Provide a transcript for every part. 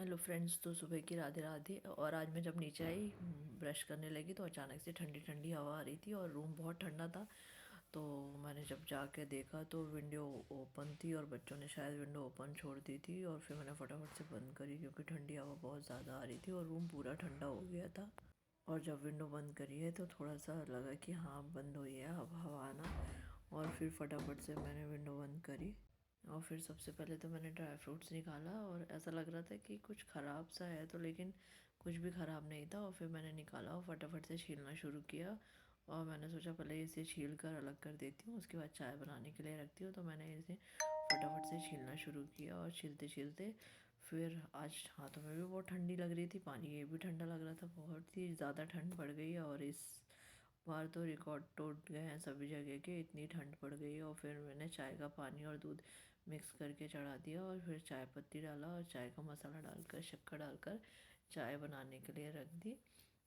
Hello friends. तो सुबह की राधे राधे। और आज मैं जब नीचे आई ब्रश करने लगी तो अचानक से ठंडी ठंडी हवा आ रही थी और रूम बहुत ठंडा था। तो मैंने जब जाके देखा तो विंडो ओपन थी और बच्चों ने शायद विंडो ओपन छोड़ दी थी और फिर मैंने फटाफट से बंद करी क्योंकि ठंडी हवा बहुत ज़्यादा आ रही थी और रूम पूरा ठंडा हो गया था। और जब विंडो बंद करी है तो थोड़ा सा लगा कि हाँ बंद हुई है अब हवा आना। और फिर फटाफट से मैंने विंडो बंद करी और फिर सबसे पहले तो मैंने ड्राई फ्रूट्स निकाला और ऐसा लग रहा था कि कुछ ख़राब सा है, तो लेकिन कुछ भी ख़राब नहीं था। और फिर मैंने निकाला और फटाफट से छीलना शुरू किया। और मैंने सोचा पहले इसे छील कर अलग कर देती हूँ, उसके बाद चाय बनाने के लिए रखती हूँ। तो मैंने इसे फटाफट से छीलना शुरू किया और छीलते छीलते फिर आज हाथों में भी बहुत ठंडी लग रही थी, पानी ये भी ठंडा लग रहा था, बहुत ही ज़्यादा ठंड पड़ गई है। और इस बार तो रिकॉर्ड टूट गए हैं सभी जगह के, इतनी ठंड पड़ गई है। और फिर मैंने चाय का पानी और दूध मिक्स करके चढ़ा दिया और फिर चाय पत्ती डाला और चाय का मसाला डालकर शक्कर डालकर चाय बनाने के लिए रख दी।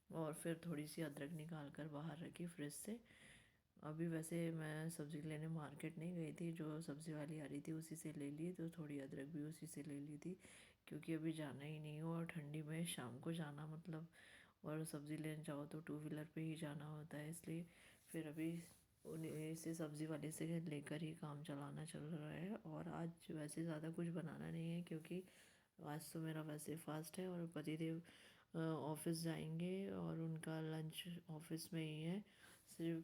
और फिर थोड़ी सी अदरक निकाल कर बाहर रखी फ्रिज से। अभी वैसे मैं सब्ज़ी लेने मार्केट नहीं गई थी, जो सब्ज़ी वाली आ रही थी उसी से ले ली, तो थोड़ी अदरक भी उसी से ले ली थी क्योंकि अभी जाना ही नहीं हो और ठंडी में शाम को जाना मतलब, और सब्ज़ी लेने जाओ तो टू व्हीलर पे ही जाना होता है, इसलिए फिर अभी उन्हें से सब्ज़ी वाले से लेकर ही काम चलाना चल रहा है। और आज वैसे ज़्यादा कुछ बनाना नहीं है क्योंकि आज तो मेरा वैसे फास्ट है और पतिदेव ऑफिस जाएंगे और उनका लंच ऑफिस में ही है, सिर्फ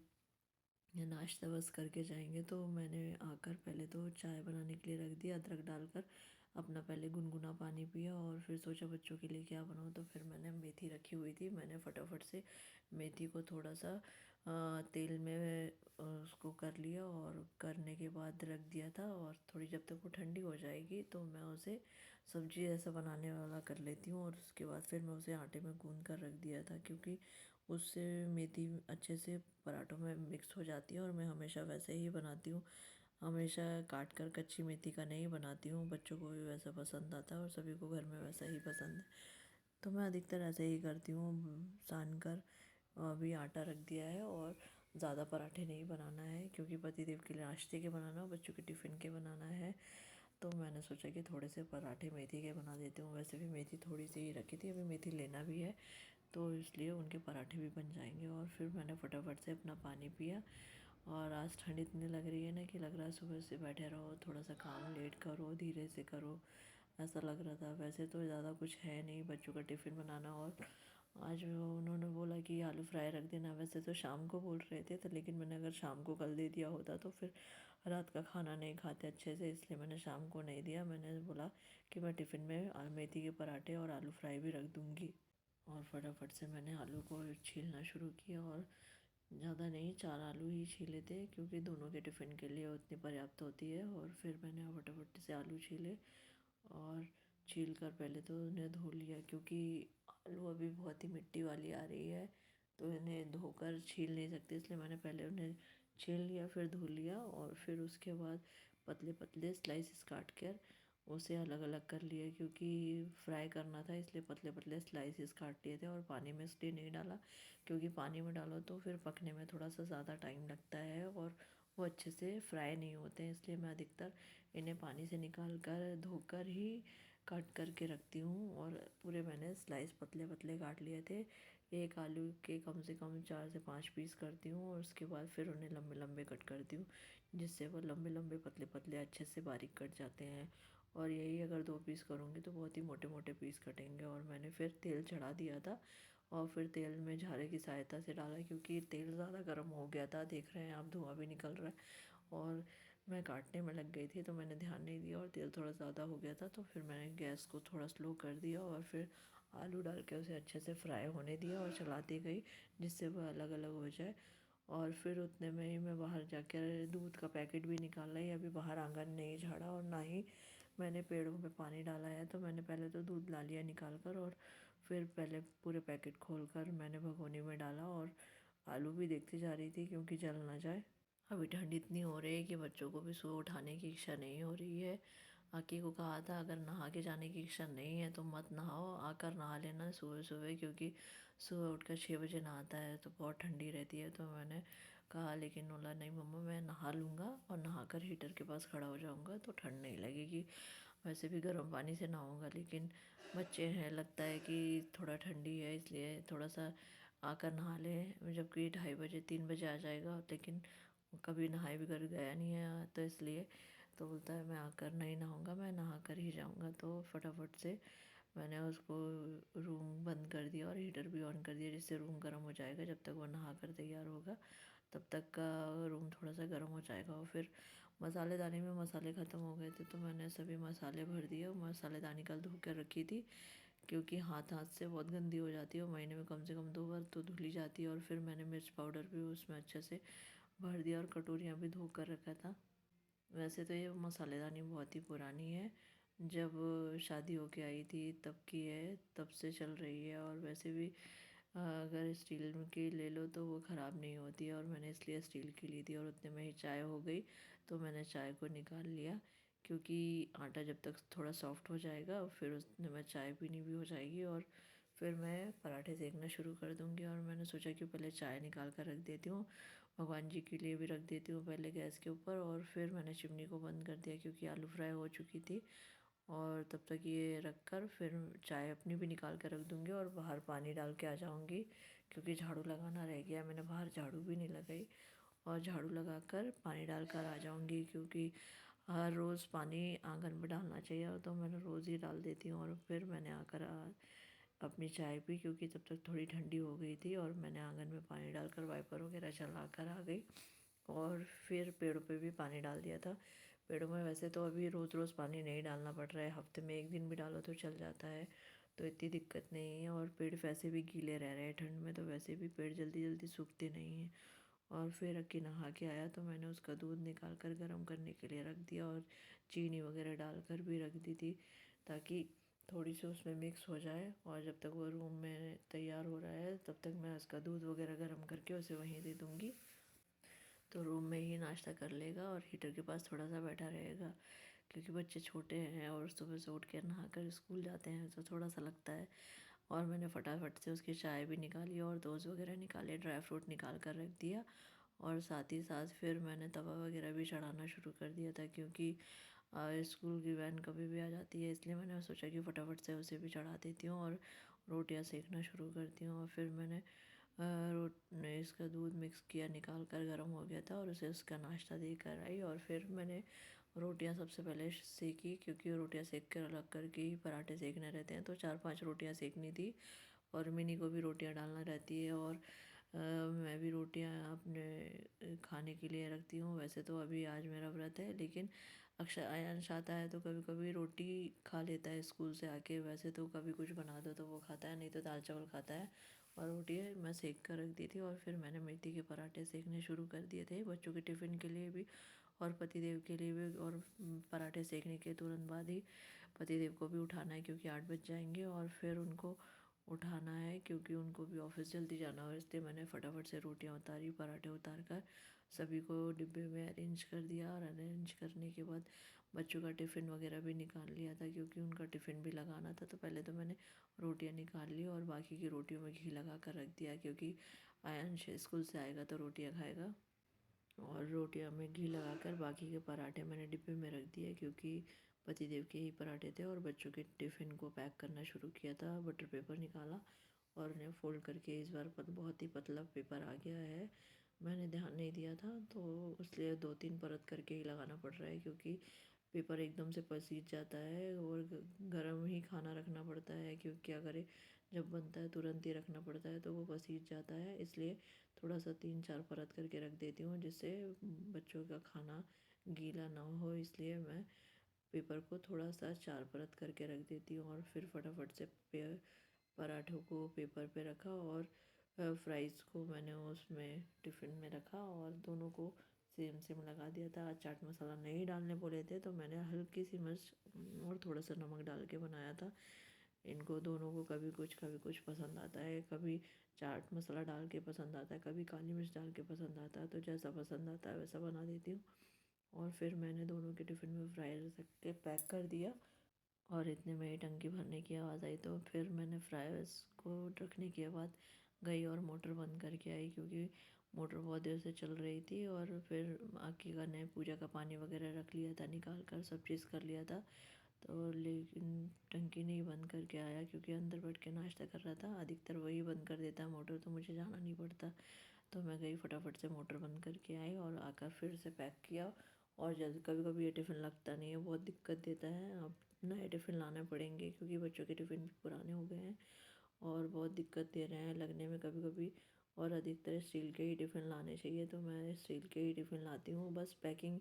या नाश्ता बस करके जाएंगे। तो मैंने आकर पहले तो चाय बनाने के लिए रख दिया अदरक डालकर, अपना पहले गुनगुना पानी पिया और फिर सोचा बच्चों के लिए क्या बनाऊँ। तो फिर मैंने मेथी रखी हुई थी, मैंने फटाफट से मेथी को थोड़ा सा तेल में उसको कर लिया और करने के बाद रख दिया था। और थोड़ी जब तक वो ठंडी हो जाएगी तो मैं उसे सब्जी ऐसा बनाने वाला कर लेती हूँ। और उसके बाद फिर मैं उसे आटे में गूँध कर रख दिया था क्योंकि उससे मेथी अच्छे से पराठों में मिक्स हो जाती है। और मैं हमेशा वैसे ही बनाती हूँ, हमेशा काट कर कच्ची मेथी का नहीं बनाती हूँ, बच्चों को भी वैसा पसंद आता है और सभी को घर में वैसा ही पसंद है, तो मैं अधिकतर ऐसे ही करती हूँ सान कर। अभी आटा रख दिया है और ज़्यादा पराठे नहीं बनाना है क्योंकि पतिदेव के लिए नाश्ते के बनाना और बच्चों के टिफ़िन के बनाना है। तो मैंने सोचा कि थोड़े से पराठे मेथी के बना देती हूँ, वैसे भी मेथी थोड़ी सी ही रखी थी, अभी मेथी लेना भी है तो इसलिए उनके पराठे भी बन जाएंगे। और फिर मैंने फटाफट से अपना पानी पिया। और आज ठंड इतनी लग रही है ना कि लग रहा है सुबह से बैठे रहो, थोड़ा सा काम लेट करो, धीरे से करो, ऐसा लग रहा था। वैसे तो ज़्यादा कुछ है नहीं, बच्चों का टिफ़िन बनाना। और आज उन्होंने बोला कि आलू फ्राई रख देना, वैसे तो शाम को बोल रहे थे तो, लेकिन मैंने अगर शाम को कल दे दिया होता तो फिर रात का खाना नहीं खाते अच्छे से, इसलिए मैंने शाम को नहीं दिया। मैंने बोला कि मैं टिफ़िन में मेथी के पराठे और आलू फ्राई भी रख दूँगी। और फटाफट से मैंने आलू को छीलना शुरू किया और ज़्यादा नहीं, 4 आलू ही छीले थे क्योंकि दोनों के टिफ़िन के लिए उतनी पर्याप्त होती है। और फिर मैंने फटाफट से आलू छीले और छील कर पहले तो उन्हें धो लिया क्योंकि आलू अभी बहुत ही मिट्टी वाली आ रही है तो इन्हें धोकर छील नहीं सकते, इसलिए मैंने पहले उन्हें छील लिया फिर धो लिया। और फिर उसके बाद पतले पतले स्लाइसेस काट कर उसे अलग अलग कर लिया क्योंकि फ्राई करना था, इसलिए पतले पतले स्लाइसेस काट लिए थे। और पानी में इसलिए नहीं डाला क्योंकि पानी में डालो तो फिर पकने में थोड़ा सा ज़्यादा टाइम लगता है और वो अच्छे से फ्राई नहीं होते हैं, इसलिए मैं अधिकतर इन्हें पानी से निकाल कर धोकर ही काट करके रखती हूँ। और पूरे मैंने स्लाइस पतले पतले काट लिए थे, एक आलू के कम से कम 4 से 5 पीस करती हूँ और उसके बाद फिर उन्हें लंबे लंबे कट करती हूँ जिससे वो लंबे लंबे पतले पतले अच्छे से बारीक कट जाते हैं। और यही अगर 2 पीस करूँगी तो बहुत ही मोटे मोटे पीस कटेंगे। और मैंने फिर तेल चढ़ा दिया था और फिर तेल में झारे की सहायता से डाला क्योंकि तेल ज़्यादा गर्म हो गया था, देख रहे हैं आप धुआं भी निकल रहा है। और मैं काटने में लग गई थी तो मैंने ध्यान नहीं दिया और तेल थोड़ा ज़्यादा हो गया था, तो फिर मैंने गैस को थोड़ा स्लो कर दिया और फिर आलू डाल के उसे अच्छे से फ्राई होने दिया और चलाती गई जिससे वह अलग अलग हो जाए। और फिर उतने में ही मैं बाहर जाकर दूध का पैकेट भी निकाला ही, अभी बाहर आंगन नहीं झाड़ा और ना ही मैंने पेड़ों में पानी डाला है, तो मैंने पहले तो दूध ला लिया निकाल कर और फिर पहले पूरे पैकेट खोल कर मैंने भगोनी में डाला। और आलू भी देखती जा रही थी क्योंकि जल ना जाए। अभी ठंड इतनी हो रही है कि बच्चों को भी सुबह उठाने की इच्छा नहीं हो रही है। आकी को कहा था अगर नहा के जाने की इच्छा नहीं है तो मत नहाओ, आकर नहा लेना सुबह सुबह क्योंकि सुबह उठकर 6 बजे नहाता है तो बहुत ठंडी रहती है। तो मैंने कहा, लेकिन बोला नहीं मम्मा मैं नहा लूँगा और नहाकर हीटर के पास खड़ा हो जाऊँगा तो ठंड नहीं लगेगी। वैसे भी गर्म पानी से नहाऊंगा, लेकिन बच्चे हैं, लगता है कि थोड़ा ठंडी है इसलिए थोड़ा सा आकर नहा लें, जबकि 2:30 बजे 3 बजे आ जाएगा, लेकिन कभी नहाए बगैर गया नहीं है, तो इसलिए तो बोलता है मैं आकर नहीं नहाऊंगा, मैं नहा कर ही जाऊंगा। तो फटाफट से मैंने उसको रूम बंद कर दिया और हीटर भी ऑन कर दिया, जिससे रूम गर्म हो जाएगा। जब तक वो नहा कर तैयार होगा तब तक का रूम थोड़ा सा गर्म हो जाएगा। और फिर मसालेदानी में मसाले ख़त्म हो गए थे, तो मैंने सभी मसाले भर दिए। और मसालेदानी कल धो कर रखी थी, क्योंकि हाथ हाथ से बहुत गंदी हो जाती है, और महीने में कम से कम 2 बार तो धुली जाती है। और फिर मैंने मिर्च पाउडर भी उसमें अच्छे से भर दिया, और कटोरियाँ भी धो कर रखा था। वैसे तो ये मसालेदानी बहुत ही पुरानी है, जब शादी होके आई थी तब की है, तब से चल रही है। और वैसे भी अगर स्टील की ले लो तो वो ख़राब नहीं होती है, और मैंने इसलिए स्टील की ली थी। और उतने में ही चाय हो गई, तो मैंने चाय को निकाल लिया, क्योंकि आटा जब तक थोड़ा सॉफ्ट हो जाएगा फिर उसमें मैं चाय पीनी भी हो जाएगी, और फिर मैं पराठे सेकना शुरू कर दूँगी। और मैंने सोचा कि पहले चाय निकाल कर रख देती हूँ, भगवान जी के लिए भी रख देती हूँ पहले गैस के ऊपर। और फिर मैंने चिमनी को बंद कर दिया, क्योंकि आलू फ्राई हो चुकी थी। और तब तक ये रख कर फिर चाय अपनी भी निकाल कर रख दूँगी, और बाहर पानी डाल के आ जाऊँगी, क्योंकि झाड़ू लगाना रह गया, मैंने बाहर झाड़ू भी नहीं लगाई। और झाड़ू लगा कर पानी डाल कर आ जाऊँगी, क्योंकि हर रोज़ पानी आंगन में डालना चाहिए, और तो मैंने रोज़ ही डाल देती हूँ। और फिर मैंने आकर अपनी चाय पी, क्योंकि तब तक थोड़ी ठंडी हो गई थी, और मैंने आंगन में पानी डालकर वाइपर वगैरह चला कर आ गई। और फिर पेड़ों पे भी पानी डाल दिया था। पेड़ों में वैसे तो अभी रोज़ रोज़ पानी नहीं डालना पड़ रहा है, हफ्ते में 1 दिन भी डालो तो चल जाता है, तो इतनी दिक्कत नहीं है। और पेड़ वैसे भी गीले रह रहे हैं ठंड में, तो वैसे भी पेड़ जल्दी जल्दी सूखते नहीं हैं। और फिर अक्की नहा के आया, तो मैंने उसका दूध निकाल कर गर्म करने के लिए रख दिया, और चीनी वगैरह डाल कर भी रख दी थी, ताकि थोड़ी सी उसमें मिक्स हो जाए। और जब तक वो रूम में तैयार हो रहा है तब तक मैं उसका दूध वगैरह गर्म करके उसे वहीं दे दूँगी, तो रूम में ही नाश्ता कर लेगा और हीटर के पास थोड़ा सा बैठा रहेगा। क्योंकि बच्चे छोटे हैं और सुबह से उठ कर नहा कर स्कूल जाते हैं, तो थोड़ा सा लगता है। और मैंने फटाफट से उसकी चाय भी निकाली, और दोस्त वगैरह निकाले, ड्राई फ्रूट निकाल कर रख दिया। और साथ ही साथ फिर मैंने तवा वगैरह भी चढ़ाना शुरू कर दिया था, क्योंकि स्कूल की वैन कभी भी आ जाती है, इसलिए मैंने सोचा कि फटाफट से उसे भी चढ़ा देती हूँ और रोटियां सेकना शुरू करती हूँ। और फिर मैंने इसका दूध मिक्स किया, निकाल कर गर्म हो गया था, और उसे उसका नाश्ता दे कर आई। और फिर मैंने रोटियां सबसे पहले सेकी, क्योंकि रोटियां सेक कर अलग करके ही पराठे सेकने रहते हैं, तो 4-5 रोटियां सेकनी थी। और मिनी को भी रोटियां डालना रहती है, और मैं भी रोटियां अपने खाने के लिए रखती हूँ। वैसे तो अभी आज मेरा व्रत है, लेकिन अक्सर आयांश आता है तो कभी कभी रोटी खा लेता है स्कूल से आके। वैसे तो कभी कुछ बना दो तो वो खाता है, नहीं तो दाल चावल खाता है। और रोटी मैं सेक कर रख दी थी, और फिर मैंने मेथी के पराठे सेकने शुरू कर दिए थे बच्चों के टिफ़िन के लिए भी और पतिदेव के लिए भी। और पराठे सेकने के तुरंत बाद ही पतिदेव को भी उठाना है, क्योंकि 8 बज जाएंगे, और फिर उनको उठाना है, क्योंकि उनको भी ऑफिस जल्दी जाना हो। इसलिए मैंने फटाफट से रोटियां उतारी, पराठे उतार कर सभी को डिब्बे में अरेंज कर दिया। और अरेंज करने के बाद बच्चों का टिफ़िन वगैरह भी निकाल लिया था, क्योंकि उनका टिफ़िन भी लगाना था। तो पहले तो मैंने रोटियां निकाल ली, और बाकी की रोटियों में घी लगा कर रख दिया, क्योंकि आयांश स्कूल से आएगा तो रोटियां खाएगा। और रोटियां में घी लगाकर बाकी के पराठे मैंने डिब्बे में रख दिए, क्योंकि पतिदेव के ही पराठे थे। और बच्चों के टिफ़िन को पैक करना शुरू किया था, बटर पेपर निकाला और उन्हें फ़ोल्ड करके, इस बार बहुत ही पतला पेपर आ गया है, मैंने ध्यान नहीं दिया था, तो इसलिए 2-3 परत करके ही लगाना पड़ रहा है, क्योंकि पेपर एकदम से पसीज जाता है। और गर्म ही खाना रखना पड़ता है, क्योंकि क्या करें, जब बनता है तुरंत ही रखना पड़ता है, तो वो पसीज जाता है। इसलिए थोड़ा सा 3-4 परत करके रख देती हूँ, जिससे बच्चों का खाना गीला ना हो। इसलिए मैं पेपर को थोड़ा सा 4 परत करके रख देती हूँ। और फिर फटाफट से पराठों को पेपर पे रखा, और फ्राइज़ को मैंने उसमें टिफ़िन में रखा, और दोनों को सेम सेम लगा दिया था। आज चाट मसाला नहीं डालने बोले थे, तो मैंने हल्की सी मिर्च और थोड़ा सा नमक डाल के बनाया था। इनको दोनों को कभी कुछ पसंद आता है, कभी चाट मसाला डाल के पसंद आता है, कभी काली मिर्च डाल के पसंद आता है, तो जैसा पसंद आता है वैसा बना देती हूँ। और फिर मैंने दोनों के टिफ़िन में फ्राई रख के पैक कर दिया। और इतने में ही टंकी भरने की आवाज़ आई, तो फिर मैंने फ्राइज़ को रखने के बाद गई और मोटर बंद करके आई, क्योंकि मोटर बहुत देर से चल रही थी। और फिर आकी का ने पूजा का पानी वगैरह रख लिया था, निकाल कर सब चीज़ कर लिया था। तो लेकिन टंकी नहीं बंद करके आया क्योंकि अंदर बैठ के नाश्ता कर रहा था। अधिकतर वही बंद कर देता है मोटर, तो मुझे जाना नहीं पड़ता। तो मैं गई फटाफट से मोटर बंद करके आई और आकर फिर से पैक किया। और जल्द कभी कभी ये टिफ़िन लगता नहीं है, बहुत दिक्कत देता है। अब नए टिफ़िन लाने पड़ेंगे क्योंकि बच्चों के टिफ़िन भी पुराने हो गए हैं और बहुत दिक्कत दे रहे हैं लगने में कभी कभी। और अधिकतर स्टील के ही टिफ़िन लाने चाहिए, तो मैं स्टील के ही टिफ़िन लाती हूँ। बस पैकिंग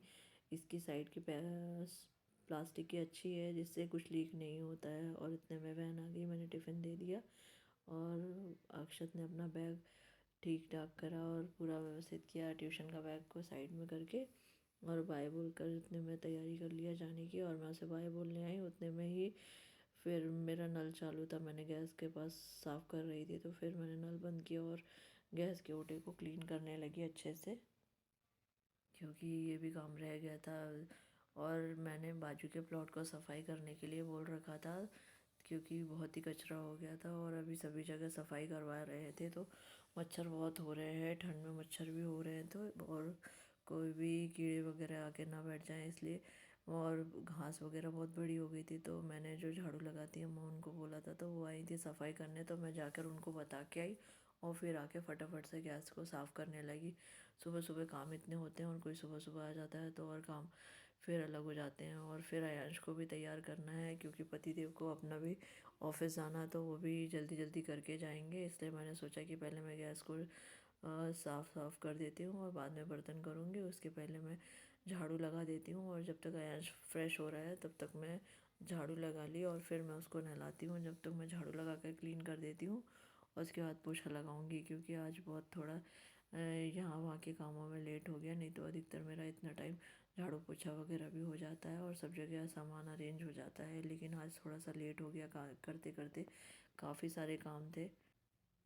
इसकी साइड की प्लास्टिक की अच्छी है, जिससे कुछ लीक नहीं होता है। और इतने में वैन आ गई, मैंने टिफ़िन दे दिया और अक्षत ने अपना बैग ठीक ठाक करा और पूरा व्यवस्थित किया ट्यूशन का बैग को साइड में करके। और बाय बोलकर उतने में तैयारी कर लिया जाने की, और मैं उसे बाय बोलने आई उतने में ही फिर मेरा नल चालू था। मैंने गैस के पास साफ़ कर रही थी, तो फिर मैंने नल बंद किया और गैस के ओटे को क्लीन करने लगी अच्छे से, क्योंकि ये भी काम रह गया था। और मैंने बाजू के प्लॉट को सफाई करने के लिए बोल रखा था क्योंकि बहुत ही कचरा हो गया था और अभी सभी जगह सफाई करवा रहे थे। तो मच्छर बहुत हो रहे हैं, ठंड में मच्छर भी हो रहे हैं, तो और कोई भी कीड़े वगैरह आके ना बैठ जाएं इसलिए। और घास वगैरह बहुत बड़ी हो गई थी, तो मैंने जो झाड़ू लगाती है मैं उनको बोला था, तो वो आई थी सफाई करने। तो मैं जाकर उनको बता के आई और फिर आके फटाफट से गैस को साफ़ करने लगी। सुबह सुबह काम इतने होते हैं और कोई सुबह सुबह आ जाता है तो और काम फिर अलग हो जाते हैं। और फिर अयांश को भी तैयार करना है क्योंकि पतिदेव को अपना भी ऑफिस जाना है, तो वो भी जल्दी जल्दी करके जाएंगे। इसलिए मैंने सोचा कि पहले मैं गैस को साफ़ कर देती हूँ और बाद में बर्तन करूँगी। उसके पहले मैं झाड़ू लगा देती हूँ और जब तक अयांश फ्रेश हो रहा है तब तक मैं झाड़ू लगा ली और फिर मैं उसको नहलाती हूँ। जब तक मैं झाड़ू लगा कर क्लीन कर देती हूँ और उसके बाद पोछा लगाऊंगी, क्योंकि आज बहुत थोड़ा यहाँ वहाँ के कामों में लेट हो गया। नहीं तो अधिकतर मेरा इतना टाइम झाड़ू पोछा वगैरह भी हो जाता है और सब जगह सामान अरेंज हो जाता है। लेकिन आज थोड़ा सा लेट हो गया, करते करते काफ़ी सारे काम थे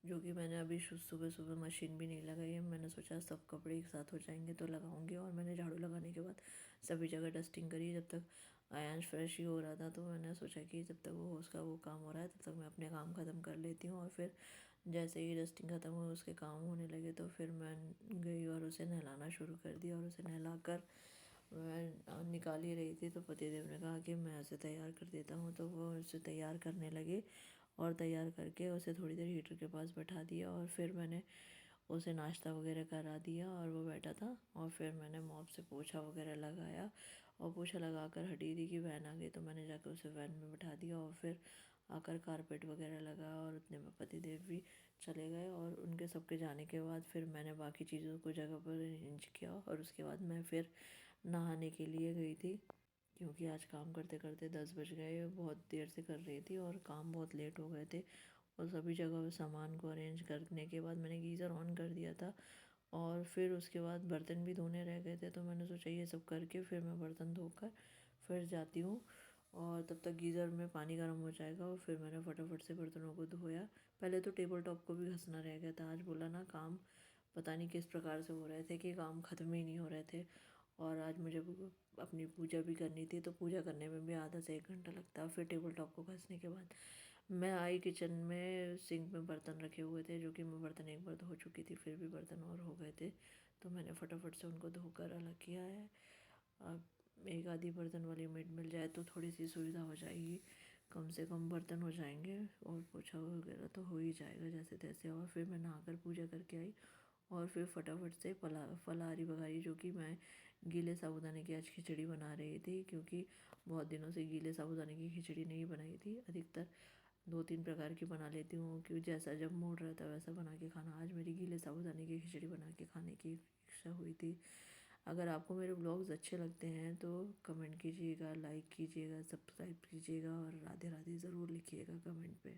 जो कि मैंने अभी सुबह सुबह मशीन भी नहीं लगाई है। मैंने सोचा सब कपड़े एक साथ हो जाएंगे तो लगाऊंगी। और मैंने झाड़ू लगाने के बाद सभी जगह डस्टिंग करी। जब तक अयांश फ्रेश ही हो रहा था तो मैंने सोचा कि जब तक वो उसका वो काम हो रहा है तब तक मैं अपने काम ख़त्म कर लेती हूँ। और फिर जैसे ही डस्टिंग ख़त्म हुई उसके काम होने लगे तो फिर मैं गई और उसे नहलाना शुरू कर दिया। और उसे नहला कर मैं निकाल ही रही थी तो पतिदेव ने कहा कि मैं उसे तैयार कर देता हूँ, तो वो उसे तैयार करने लगे। और तैयार करके उसे थोड़ी देर हीटर के पास बैठा दिया और फिर मैंने उसे नाश्ता वगैरह करा दिया और वो बैठा था। और फिर मैंने मॉप से पोछा वगैरह लगाया और पोछा लगा कर हटी थी कि वैन आ गई, तो मैंने जाकर उसे वैन में बैठा दिया और फिर आकर कारपेट वगैरह लगा। और उतने में पतिदेव भी चले गए और उनके सबके जाने के बाद फिर मैंने बाकी चीज़ों को जगह पर अरेंज किया और उसके बाद मैं फिर नहाने के लिए गई थी, क्योंकि आज काम करते करते 10 बज गए। बहुत देर से कर रही थी और काम बहुत लेट हो गए थे। और सभी जगह सामान को अरेंज करने के बाद मैंने गीज़र ऑन कर दिया था और फिर उसके बाद बर्तन भी धोने रह गए थे, तो मैंने सोचा ये सब करके फिर मैं बर्तन धोकर फिर जाती हूँ। और तब तक गीज़र में पानी गर्म हो जाएगा और फिर मैंने फटाफट से बर्तनों को धोया। पहले तो टेबल टॉप को भी घसना रह गया था। आज बोला ना काम पता नहीं किस प्रकार से हो रहे थे कि काम ख़त्म ही नहीं हो रहे थे। और आज मुझे अपनी पूजा भी करनी थी, तो पूजा करने में भी आधा से 1 घंटा लगता है। फिर टेबल टॉप को घसने के बाद मैं आई किचन में, सिंक में बर्तन रखे हुए थे जो कि मैं बर्तन एक बार धो चुकी थी, फिर भी बर्तन और हो गए थे, तो मैंने फटाफट से उनको धोकर अलग किया है। अब एक आधी बर्तन वाली मेड मिल जाए तो थोड़ी सी सुविधा हो जाएगी, कम से कम बर्तन हो जाएंगे और पोछा वगैरह तो हो ही जाएगा जैसे तैसे। और फिर मैं नहाकर पूजा करके आई और फिर फटाफट से फलाहारी वगैरह, जो कि मैं गीले साबूदाने की आज खिचड़ी बना रही थी, क्योंकि बहुत दिनों से गीले साबूदाने की खिचड़ी नहीं बनाई थी। अधिकतर 2-3 प्रकार की बना लेती हूँ कि जैसा जब मूड रहता है वैसा बना के खाना। आज मेरी गीले साबूदाने की खिचड़ी बना के खाने की इच्छा हुई थी। अगर आपको मेरे ब्लॉग्स अच्छे लगते हैं तो कमेंट कीजिएगा, लाइक कीजिएगा, सब्सक्राइब कीजिएगा और राधे राधे ज़रूर लिखिएगा कमेंट पे।